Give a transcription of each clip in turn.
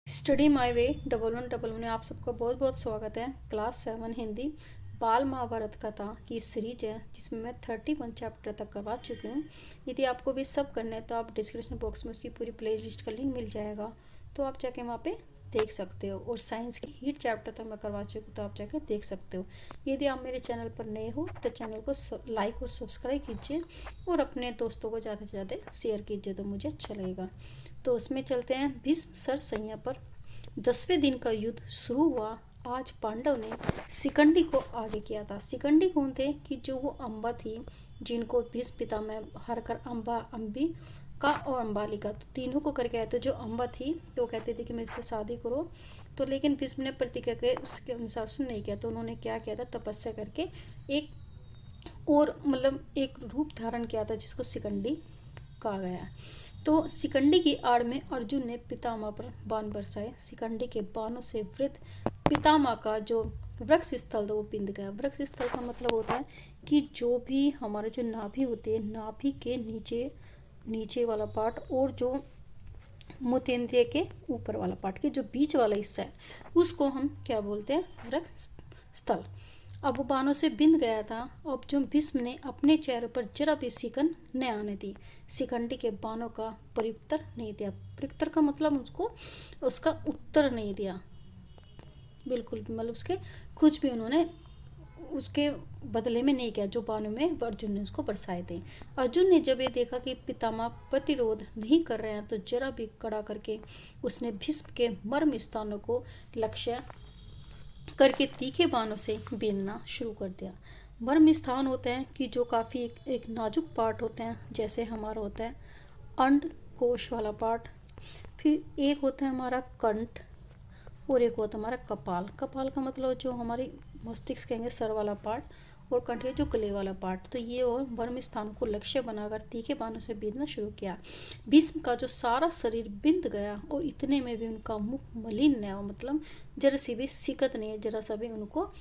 Study माई वे 1111 में आप सबका बहुत बहुत स्वागत है। क्लास 7 हिंदी बाल महाभारत कथा की सीरीज है जिसमें मैं 31 चैप्टर तक करवा चुकी हूँ। यदि आपको भी सब करना है तो आप डिस्क्रिप्शन बॉक्स में उसकी पूरी प्ले लिस्ट का लिंक मिल जाएगा, तो आप जाके वहाँ पे देख सकते हो। और साइंस के हीट चैप्टर तक मैं करवा चुकी हूँ, तो आप जाके देख सकते हो। यदि आप मेरे चैनल पर नए हो तो चैनल को लाइक और सब्सक्राइब कीजिए और अपने दोस्तों को ज़्यादा से ज़्यादा शेयर कीजिए, तो मुझे अच्छा लगेगा। तो उसमें चलते हैं भीष्म सर संज्ञा पर। 10वें दिन का युद्ध शुरू हुआ। आज पांडव ने शिखंडी को आगे किया था। शिखंडी कौन थे कि जो वो अम्बा थी, जिनको भीष्म पितामह हर कर अम्बा अम्बी का और अम्बालिका, तो तीनों को करके आए थे। जो अम्बा थी तो वो कहती थी कि मेरे से शादी करो, तो लेकिन भीष्म ने प्रतिज्ञा के उसके अनुसार से नहीं किया। तो उन्होंने क्या किया था, तपस्या करके एक और एक रूप धारण किया था जिसको शिखंडी कहा गया है। तो शिखंडी की आड़ में अर्जुन ने पितामह पर बाण बरसाए। शिखंडी के बाणों से वृद्ध पितामह का जो वृक्ष स्थल था वो बिंद गया। वृक्ष स्थल का मतलब होता है कि जो भी हमारे जो नाभि होती है, नाभि के नीचे नीचे वाला पार्ट और जो मूत्रेंद्रिय के ऊपर वाला पार्ट के जो बीच वाला हिस्सा है उसको हम क्या बोलते हैं, वृक्ष स्थल। अब वो बाणों से बिंद गया था। अब जो भीष्म ने अपने चेहरे पर जरा भी सिकन न आने दी। शिखंडी के बाणों का प्रत्युत्तर नहीं दिया। प्रत्युत्तर का मतलब उसको उसका उत्तर नहीं दिया, बिल्कुल भी, उसके कुछ भी उन्होंने उसके बदले में नहीं किया जो बाणों में अर्जुन ने उसको बरसाए थे। अर्जुन ने जब ये देखा कि पितामह प्रतिरोध नहीं कर रहे हैं, तो जरा भी कड़ा करके उसने भीष्म के मर्म स्थानों को लक्ष्य करके तीखे बाणों से बीनना शुरू कर दिया। मर्म स्थान होते हैं कि जो काफ़ी एक नाजुक पार्ट होते हैं, जैसे हमारा होता है अंड कोश वाला पार्ट, फिर एक होता है हमारा कंठ और एक होता है हमारा कपाल। कपाल का मतलब जो हमारी मस्तिष्क कहेंगे सर वाला पार्ट, और कंठ है जो गले वाला पार्ट। तो ये वो मर्म स्थान को लक्ष्य बनाकर तीखे बाणों से बीतना शुरू किया। भीष्म का जो सारा शरीर बिंद गया और इतने में भी उनका मुख मलिन नहीं हुआ, जरा सी भी सिकत नहीं है, जरा सा भी उनको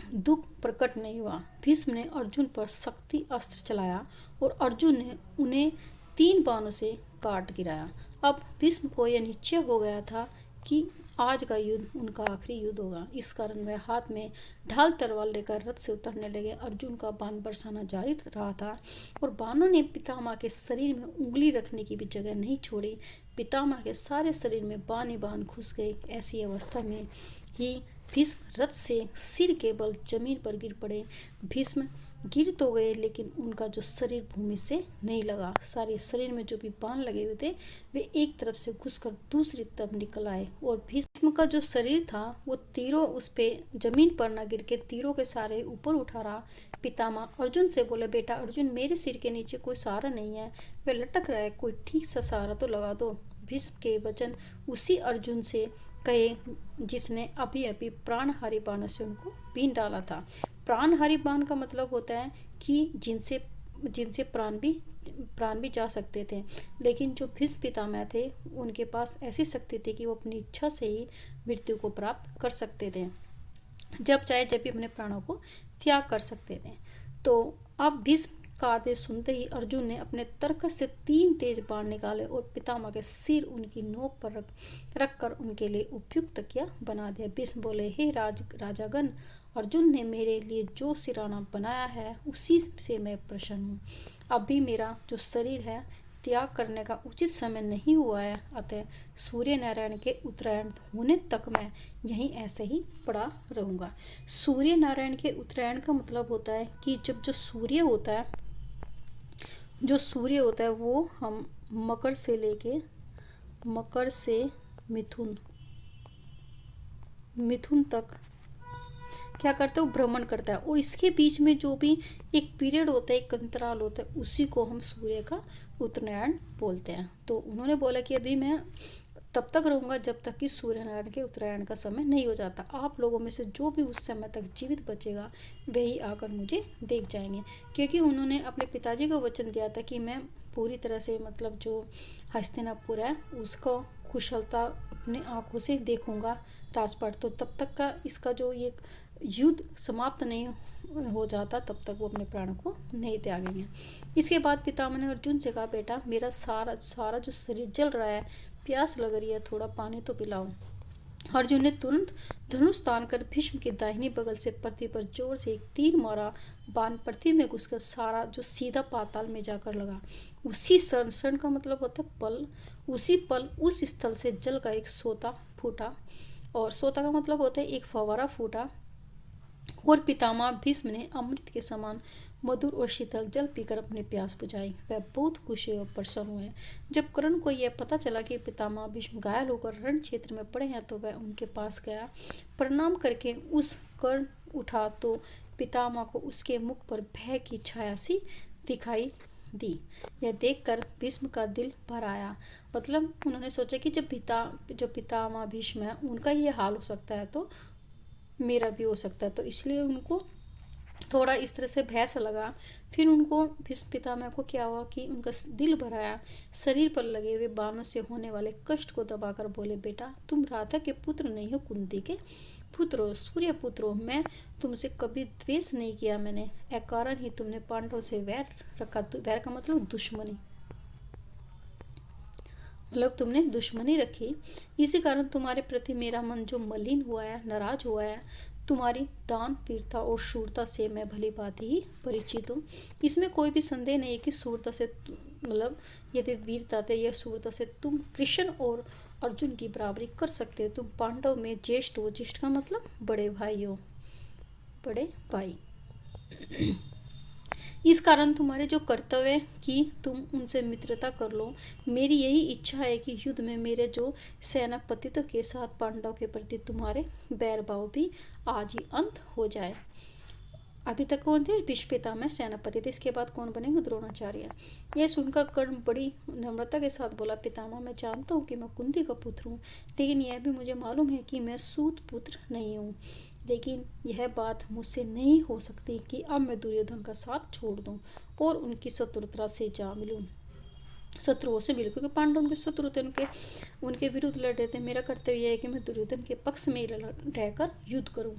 दुख प्रकट नहीं हुआ। भीष्म ने अर्जुन पर शक्ति अस्त्र चलाया और अर्जुन ने उन्हें 3 बाणों से काट गिराया। अब भीष्म को यह निश्चय हो गया था कि आज का युद्ध उनका आखिरी युद्ध होगा। इस कारण वह हाथ में ढाल तलवार लेकर रथ से उतरने लगे। अर्जुन का बाण बरसाना जारी रहा था और बाणों ने पितामह के शरीर में उंगली रखने की भी जगह नहीं छोड़ी। पितामह के सारे शरीर में बाण ही बाण घुस गए। ऐसी अवस्था में ही भीष्म रथ से सिर के बल जमीन पर गिर पड़े। भीष्म गिर तो गए, लेकिन उनका जो शरीर भूमि से नहीं लगा। सारे शरीर में जो भी बाण लगे हुए थे वे एक तरफ से घुसकर दूसरी तरफ निकल आए, और भीष्म का जो शरीर था वो तीरों उस पे जमीन पर न गिर के तीरों के सहारे ऊपर उठा रहा। पितामह अर्जुन से बोले, बेटा अर्जुन, मेरे सिर के नीचे कोई सहारा नहीं है, वह लटक रहा है, कोई ठीक सा सहारा तो लगा दो। भीष्म के वचन उसी अर्जुन से कहे जिसने अभी अभी प्राणहारी बाणों से उनको बीन डाला था। प्राणहारी बाण का मतलब होता है कि जिनसे जिनसे प्राण भी जा सकते थे, लेकिन जो भीष्म पितामह थे उनके पास ऐसी शक्ति थी कि वो अपनी इच्छा से ही मृत्यु को प्राप्त कर सकते थे, जब चाहे जब भी अपने प्राणों को त्याग कर सकते थे। तो अब भीष्म का आदेश सुनते ही अर्जुन ने अपने तरकस से 3 तेज बाण निकाले और पितामह के सिर उनकी नोक पर रख कर उनके लिए उपयुक्त तकिया बना दिया। भीष्म बोले, हे राजागण, अर्जुन ने मेरे लिए जो सिराना बनाया है उसी से मैं प्रसन्न हूँ। अब भी मेरा जो शरीर है त्याग करने का उचित समय नहीं हुआ है, अतः सूर्य नारायण के उत्तरायण होने तक मैं यहीं ऐसे ही पड़ा रहूँगा। सूर्य नारायण के उत्तरायण का मतलब होता है कि जब जो सूर्य होता है वो हम मकर से मिथुन तक क्या करता है, वो भ्रमण करता है, और इसके बीच में जो भी एक पीरियड होता है, एक अंतराल होता है, उसी को हम सूर्य का उत्तरायण बोलते हैं। तो उन्होंने बोला कि अभी मैं तब तक रहूँगा जब तक कि सूर्य नारायण के उत्तरायण का समय नहीं हो जाता। आप लोगों में से जो भी उस समय तक जीवित बचेगा वही आकर मुझे देख जाएंगे, क्योंकि उन्होंने अपने पिताजी को वचन दिया था कि मैं पूरी तरह से जो हस्तिनापुर है उसको कुशलता अपने आंखों से देखूंगा राजपाट। तो तब तक का इसका जो ये युद्ध समाप्त नहीं हो जाता तब तक वो अपने प्राणों को नहीं त्यागेंगे। इसके बाद पितामह ने अर्जुन से कहा, बेटा मेरा सारा जो शरीर जल रहा है, प्यास लग रही है, थोड़ा पानी तो पिलाओ। अर्जुन ने तुरंत धनुष तान कर भीष्म की दाहिनी बगल से पृथ्वी पर जोर से एक तीर मारा। बाण पृथ्वी में घुसकर सारा जो सीधा पाताल में जाकर लगा। उसी क्षण का मतलब होता है पल, उसी पल उस स्थल से जल का एक सोता फूटा, और सोता का मतलब होता है एक फवारा फूटा, और पितामह भीष्म ने अमृत के समान मधुर और शीतल जल पीकर अपनी प्यास बुझाई। वह बहुत खुश हुए और प्रसन्न हुए। जब कर्ण को यह पता चला कि पितामह भीष्म घायल होकर रण क्षेत्र में पड़े हैं तो वह उनके पास गया। प्रणाम करके उस कर्ण उठा तो पितामह को उसके मुख पर भय की छाया सी दिखाई दी। यह देखकर भीष्म का दिल भर आया। मतलब उन्होंने सोचा कि जब पितामह भीष्म है उनका ये हाल हो सकता है तो मेरा भी हो सकता है, तो इसलिए उनको थोड़ा इस तरह से भय सा लगा। फिर उनको भीष्म पितामह को क्या हुआ कि उनका दिल भराया। शरीर पर लगे हुए बाणों से होने वाले कष्ट को दबाकर बोले, बेटा तुम राधा के पुत्र नहीं हो, कुंती के पुत्र हो, सूर्य पुत्र हो। मैं तुमसे कभी द्वेष नहीं किया। मैंने अकारण ही तुमने पांडवों से वैर रखा। वैर का मतलब दुश्मनी, मतलब तुमने दुश्मनी रखी। इसी कारण तुम्हारे प्रति मेरा मन जो मलिन हुआ है, नाराज हुआ है। तुम्हारी दान वीरता और शूरता से मैं भली भांति ही परिचित हूँ। इसमें कोई भी संदेह नहीं है कि शूरता से मतलब यदि वीरता थे या शूरता से तुम कृष्ण और अर्जुन की बराबरी कर सकते हो। तुम पांडव में ज्येष्ठ हो। ज्येष्ठ का मतलब बड़े भाई हो, बड़े भाई। इस कारण तुम्हारे जो कर्तव्य है कि तुम उनसे मित्रता कर लो। मेरी यही इच्छा है कि युद्ध में मेरे जो सेनापतित्व के साथ पांडव के प्रति तुम्हारे बैर भाव भी आज ही अंत हो जाए। अभी तक कौन थे? भीष्म पितामह सेनापति थे। इसके बाद कौन बनेंगे? द्रोणाचार्य। यह सुनकर कर्ण बड़ी नम्रता के साथ बोला, पितामह मैं जानता हूँ कि मैं कुंती का पुत्र हूँ, लेकिन यह भी मुझे मालूम है कि मैं सूत पुत्र नहीं हूँ। लेकिन यह बात मुझसे नहीं हो सकती कि अब मैं दुर्योधन का साथ छोड़ दूं और उनकी शत्रुता से जा मिलूं, शत्रुओं से मिलूं, क्योंकि पांडव उनके शत्रु थे, उनके विरुद्ध लड़ रहे थे। मेरा कर्तव्य यह है कि मैं दुर्योधन के पक्ष में रहकर युद्ध करूं।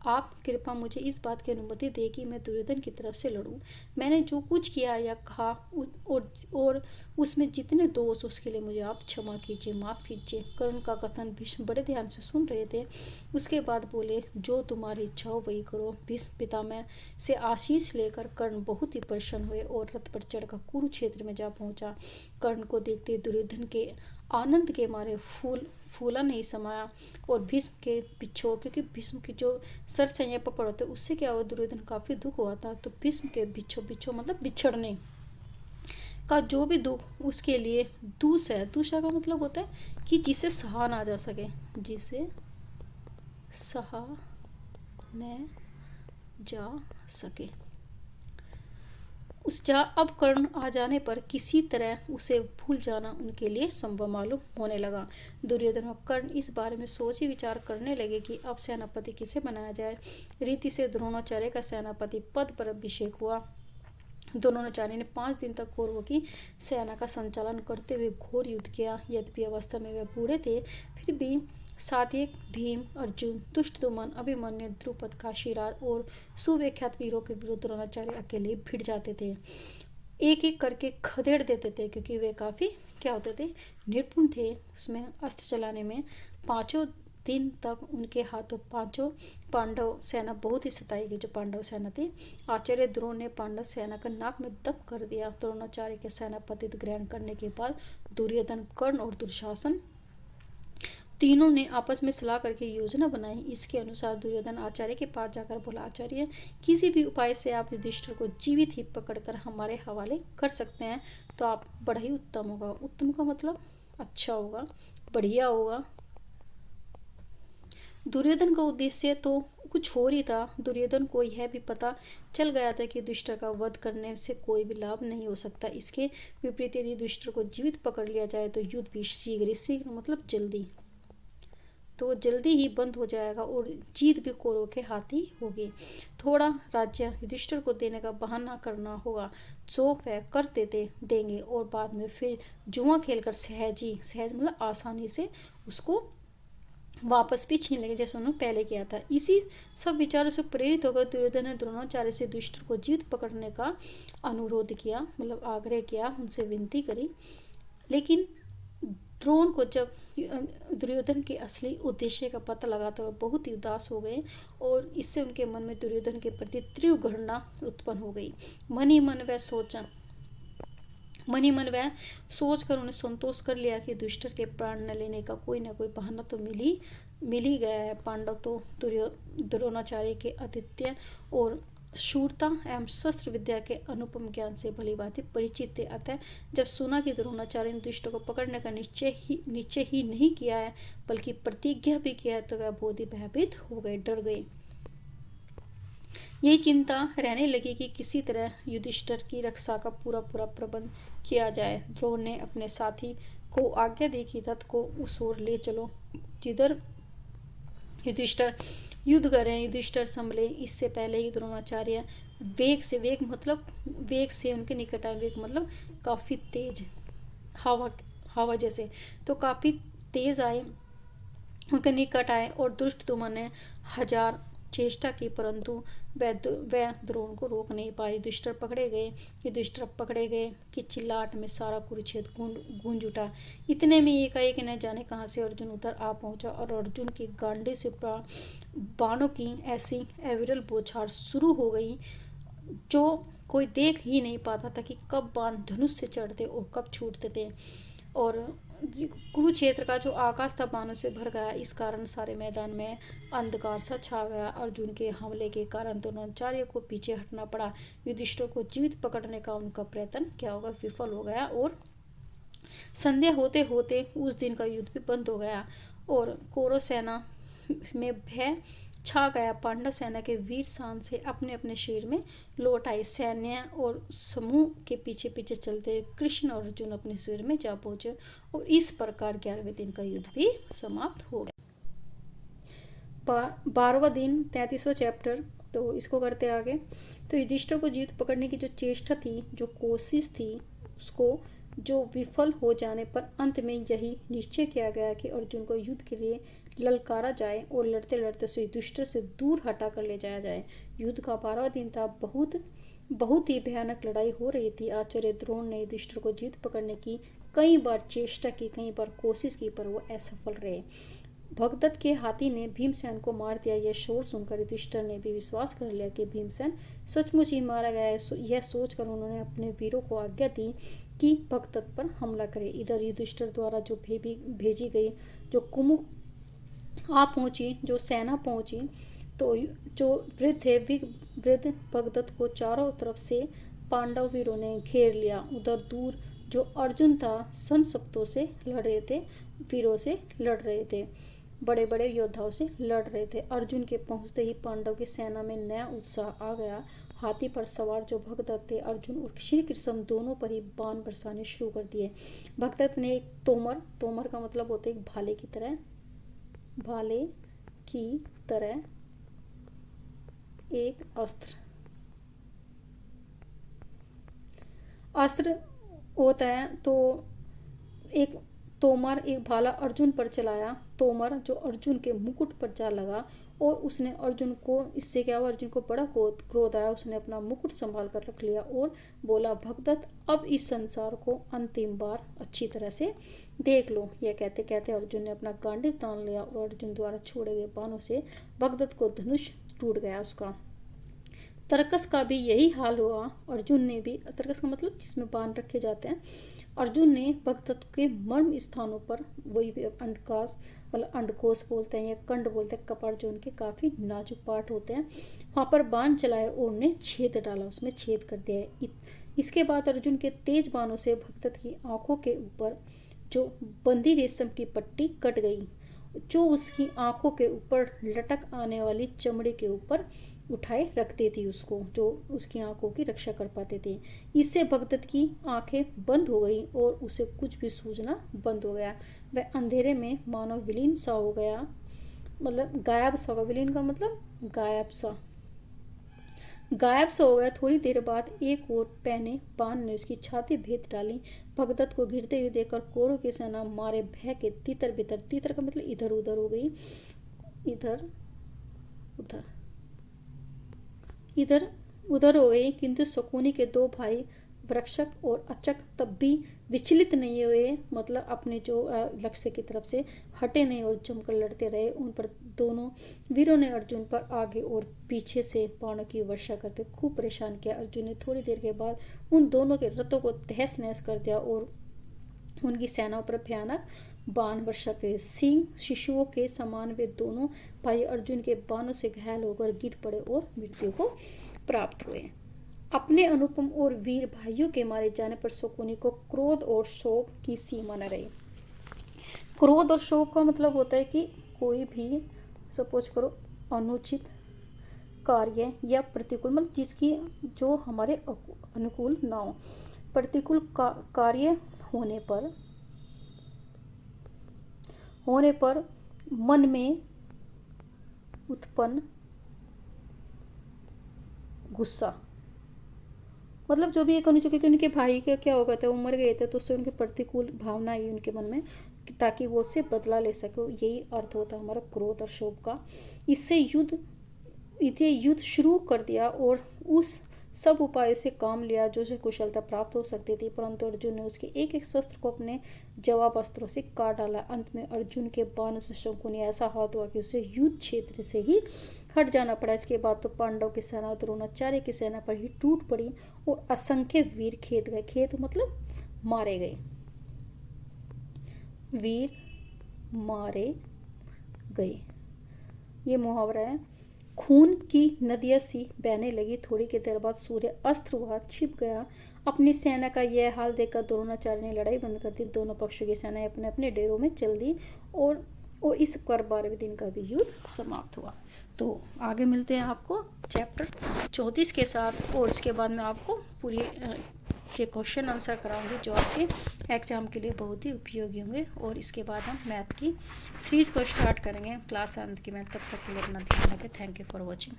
आप कृपा मुझे इस बात की अनुमति दे कि मैं दुर्योधन की तरफ से लड़ूं। मैंने जो कुछ किया या कहा और उसमें जितने दोष, उसके लिए मुझे आप क्षमा कीजिए, माफ़ कीजिए। कर्ण का कथन भीष्म बड़े ध्यान से सुन रहे थे। उसके बाद बोले, जो तुम्हारी इच्छा हो वही करो। भीष्म पितामह से आशीष लेकर कर्ण बहुत ही प्रसन्न हुए और रथ पर चढ़कर कुरुक्षेत्र में जा पहुंचा। कर्ण को देखते दुर्योधन के आनंद के मारे फूला नहीं समाया और भीष्म के पिछो, क्योंकि भीष्म की जो सर से पकड़ होते उससे क्या हुआ, दुर्योधन काफी दुख हुआ था। तो भीष्म के बिछो मतलब बिछड़ने का जो भी दुख उसके लिए दूस है। दूसरा का मतलब होता है कि जिसे सहा ना जा सके, जिसे सहा न जा सके। अब कर्ण आ जाने पर किसी तरह उसे भूल जाना उनके लिए संभव मालूम होने लगा। दुर्योधन और कर्ण इस बारे में सोच ही विचार करने लगे कि अब सेनापति किसे बनाया जाए। रीति से द्रोणाचार्य का सेनापति पद पर अभिषेक हुआ। द्रोणाचार्य ने 5 दिन तक कौरवों की सेना का संचालन करते हुए घोर युद्ध किया। यद्यपि अवस्था में वे बूढ़े थे, फिर भी सात्यक, भीम, अर्जुन, दुष्टदुम्न, अभिमन्यु, द्रुपद, काशीराज और सुविख्यात वीरों के विरुद्ध द्रोणाचार्य अकेले भिड़ जाते थे। एक एक करके खदेड़ देते थे, क्योंकि वे काफ़ी क्या होते थे, निपुण थे उसमें, अस्त्र चलाने में। 5 दिन तक उनके हाथों 5 पांडव सेना बहुत ही सताई गई, जो पांडव सेना थी। आचार्य द्रोण ने पांडव सेना का नाक में दम कर दिया। द्रोणाचार्य के सेनापति ग्रहण करने के बाद दुर्योधन, कर्ण और दुशासन तीनों ने आपस में सलाह करके योजना बनाई। इसके अनुसार दुर्योधन आचार्य के पास जाकर बोला, आचार्य किसी भी उपाय से आप युधिष्ठिर को जीवित ही पकड़कर हमारे हवाले कर सकते हैं तो आप बड़ा ही उत्तम होगा। उत्तम का मतलब अच्छा होगा, बढ़िया होगा। दुर्योधन का उद्देश्य तो कुछ और ही था। दुर्योधन को यह भी पता चल गया था कि युधिष्ठिर का वध करने से कोई भी लाभ नहीं हो सकता। इसके विपरीत यदि युधिष्ठिर को जीवित पकड़ लिया जाए तो युद्ध भी शीघ्र मतलब जल्दी, तो जल्दी ही बंद हो जाएगा और जीत भी कौरवों के हाथ ही होगी। थोड़ा राज्य युधिष्ठिर को देने का बहाना करना होगा, जो वह कर देंगे और बाद में फिर जुआ खेलकर सहज मतलब आसानी से उसको वापस भी छीन लेंगे जैसे उन्होंने पहले किया था। इसी सब विचारों से प्रेरित होकर दुर्योधन ने द्रोणाचार्य से युधिष्ठिर को जीवित पकड़ने का अनुरोध किया, मतलब आग्रह किया, उनसे विनती करी। लेकिन द्रोण को जब दुर्योधन के असली उद्देश्य का पता लगा तो वह बहुत ही उदास हो गए और इससे उनके मन में दुर्योधन के प्रति तीव्र घृणा उत्पन्न हो गई। मन ही मन वह सोच कर उन्हें संतोष कर लिया कि दुष्टर के प्राण न लेने का कोई ना कोई बहाना तो मिल ही गया है। पांडव तो द्रोणाचार्य के आतिथ्य और शूरता एवं शस्त्र विद्या के अनुपम ज्ञान से भली भांति परिचित थे। अतः जब सुना कि द्रोणाचार्य ने दुष्टों को पकड़ने का निश्चय ही नहीं किया है बल्कि प्रतिज्ञा भी किया है तो वह बहुत ही भयभीत हो गए, डर गए। यही चिंता रहने लगी कि किसी तरह युधिष्ठिर की रक्षा का पूरा प्रबंध किया जाए। द्रोण ने अपने साथी को आज्ञा दी कि रथ को उस ओर ले चलो जिधर युधिष्ठिर युद्ध करें। युधिष्ठिर संभले इससे पहले ही द्रोणाचार्य वेग से उनके निकट आए। वेग मतलब काफी तेज, हवा जैसे, तो काफी तेज आए, उनके निकट आए और दुष्टदुम्न ने 1000 चेष्टा की परंतु वह द्रोण को रोक नहीं पाए। युधिष्ठिर पकड़े गए कि चिल्लाहट में सारा कुरुक्षेत्र गूंज उठा। इतने में एकाएक न जाने कहां से अर्जुन उधर आ पहुंचा और अर्जुन की गांडे से बाणों की ऐसी अविरल बौछार शुरू हो गई जो कोई देख ही नहीं पाता था कि कब बाण धनुष से चढ़ते और कब छूटते थे। और कुरुक्षेत्र का जो आकाश था बाणों से भर गया। इस कारण सारे मैदान में अंधकार सा छा गया। अर्जुन के हमले के कारण द्रोणाचार्य को पीछे हटना पड़ा। युधिष्ठिर को जीवित पकड़ने का उनका प्रयत्न क्या होगा, विफल हो गया और संध्या होते होते उस दिन का युद्ध भी बंद हो गया और कौरव सेना में भय छा गया। पांडव सेना के वीर शान से अपने अपने शिविर में लौट आए। सैन्य और समूह के पीछे पीछे चलते कृष्ण और अर्जुन अपने शिविर में जा पहुंचे और इस प्रकार 11वें दिन का युद्ध भी समाप्त हो गया। 12वां दिन 33वां चैप्टर, तो इसको करते आगे। तो युधिष्ठिर को जीत पकड़ने की जो चेष्टा थी, जो कोशिश थी, उसको जो विफल हो जाने पर अंत में यही निश्चय किया गया कि अर्जुन को युद्ध के लिए ललकारा जाए और लड़ते लड़ते उसे युधिष्ठिर से दूर हटा कर ले जाया जाए। युद्ध का 12वां दिन था। बहुत ही भयानक लड़ाई हो रही थी। आचार्य द्रोण ने युधिष्ठिर को जीत पकड़ने की कई बार चेष्टा की, कई बार कोशिश की, पर वो असफल रहे। भगदत्त के हाथी ने भीमसेन को मार दिया। यह शोर सुनकर युधिष्ठिर ने भी विश्वास कर लिया कि भीमसेन सचमुच ही मारा गया है। यह सोचकर उन्होंने अपने वीरों को आज्ञा दी कि भगदत्त पर हमला करे। इधर युधिष्ठिर द्वारा जो भेजी गई जो कुमुक आ पहुंची, जो सेना पहुंची, तो जो वृद्ध भगदत्त को चारों तरफ से पांडव वीरों ने घेर लिया। उधर दूर जो अर्जुन था संशप्तों से लड़ रहे थे, वीरों से लड़ रहे थे, बड़े बड़े योद्धाओं से लड़ रहे थे। अर्जुन के पहुंचते ही पांडव की सेना में नया उत्साह आ गया। हाथी पर सवार जो भगदत्त थे, अर्जुन और श्री कृष्ण दोनों पर ही बाण बरसाने शुरू कर दिए। भगदत्त ने एक तोमर का मतलब होता है एक भाले की तरह एक अस्त्र होता है, तो एक तोमर, एक भाला अर्जुन पर चलाया। तोमर जो अर्जुन के मुकुट पर जा लगा और उसने अर्जुन को, इससे क्या हुआ, अर्जुन को बड़ा क्रोध आया। उसने अपना मुकुट संभाल कर रख लिया और बोला, भगदत्त अब इस संसार को अंतिम बार अच्छी तरह से देख लो। यह कहते कहते अर्जुन ने अपना गांडीव तान लिया और अर्जुन द्वारा छोड़े गए बाणों से भगदत्त को धनुष टूट गया उसका। तरकस का भी यही हाल हुआ। अर्जुन ने भी, तरकस का मतलब जिसमें बाण रखे जाते हैं, अर्जुन ने भगदत्त के मर्म स्थानों पर, वही भी अंडकाश मतलब अंडकोश बोलते हैं या कंड बोलते हैं, कपाड़ जो उनके काफ़ी नाजुक पार्ट होते हैं, वहाँ पर बाण चलाए और उन्हें छेद डाला, उसमें छेद कर दिया। इसके बाद अर्जुन के तेज बाणों से भगदत्त की आंखों के ऊपर जो बंदी रेशम की पट्टी कट गई, जो उसकी आंखों के ऊपर लटक आने वाली चमड़ी के ऊपर उठाए रखते थे उसको, जो उसकी आंखों की रक्षा कर पाते थे। इससे भगदत्त की आंखें बंद हो गई और उसे कुछ भी सूझना बंद हो गया। वह अंधेरे में मानो विलीन सा हो गया, मतलब गायब सा होगा। विलीन का मतलब गायब सा। गायब से हो गया। थोड़ी देर बाद एक और पैने बाण ने उसकी छाती भेद डाली। भगदत्त को घिरते हुए देखकर कौरव की सेना मारे भय के तितर बितर, तितर का मतलब इधर उधर हो गई, इधर उधर, इधर उधर हो गई। किंतु शकुनी के दो भाई वृक्षक और अचक तब भी विचलित नहीं हुए, मतलब अपने जो लक्ष्य की तरफ से हटे नहीं और जमकर लड़ते रहे। उन पर दोनों वीरों ने अर्जुन पर आगे और पीछे से बाणों की वर्षा करके खूब परेशान किया। अर्जुन ने थोड़ी देर के बाद उन दोनों के रथों को तहस नहस कर दिया और उनकी सेनाओं पर भयानक बाण वर्षा करे। सिंह शिशुओं के समान वे दोनों भाई अर्जुन के बाणों से घायल होकर गिर पड़े और मृत्यु को प्राप्त हुए। अपने अनुपम और वीर भाइयों के मारे जाने पर शकुनी को क्रोध और शोक की सीमा न रही। क्रोध और शोक का मतलब होता है कि कोई भी सपोज करो अनुचित कार्य या प्रतिकूल, मतलब जिसकी जो हमारे अनुकूल ना हो, प्रतिकूल कार्य होने पर मन में उत्पन्न गुस्सा, मतलब जो भी एक अनुचित, क्योंकि उनके भाई का क्या हो गया था, वो मर गए थे, तो उससे उनकी प्रतिकूल भावना आई उनके मन में ताकि वो उससे बदला ले सके। यही अर्थ होता है हमारा क्रोध और शोक का। इससे युद्ध शुरू कर दिया और उस सब उपायों से काम लिया जो से कुशलता प्राप्त हो सकती थी, परंतु अर्जुन ने उसके एक एक शस्त्र को अपने जवाब अस्त्रों से काट डाला। अंत में अर्जुन के बाणों से शकुनी ऐसा हाथ हुआ कि उसे युद्ध क्षेत्र से ही हट जाना पड़ा। इसके बाद तो पांडव की सेना द्रोणाचार्य की सेना पर ही टूट पड़ी और असंख्य वीर खेत गए। खेत मतलब मारे गए, वीर मारे गए, ये मुहावरा है। खून की नदियाँ सी बहने लगी। थोड़ी की देर बाद सूर्य अस्त हुआ, छिप गया। अपनी सेना का यह हाल देखकर द्रोणाचार्य ने लड़ाई बंद कर दी। दोनों पक्षों की सेनाएं अपने अपने डेरों में चल दी और इस पर 12वें दिन का भी युद्ध समाप्त हुआ। तो आगे मिलते हैं आपको चैप्टर 34 के साथ, और इसके बाद मैं आपको पूरी के क्वेश्चन आंसर कराऊंगी जो आपके एग्जाम के लिए बहुत ही उपयोगी होंगे। और इसके बाद हम मैथ की सीरीज को स्टार्ट करेंगे क्लास 7 की मैथ। तब तक के लिए अपना ध्यान रखें। Thank you for watching.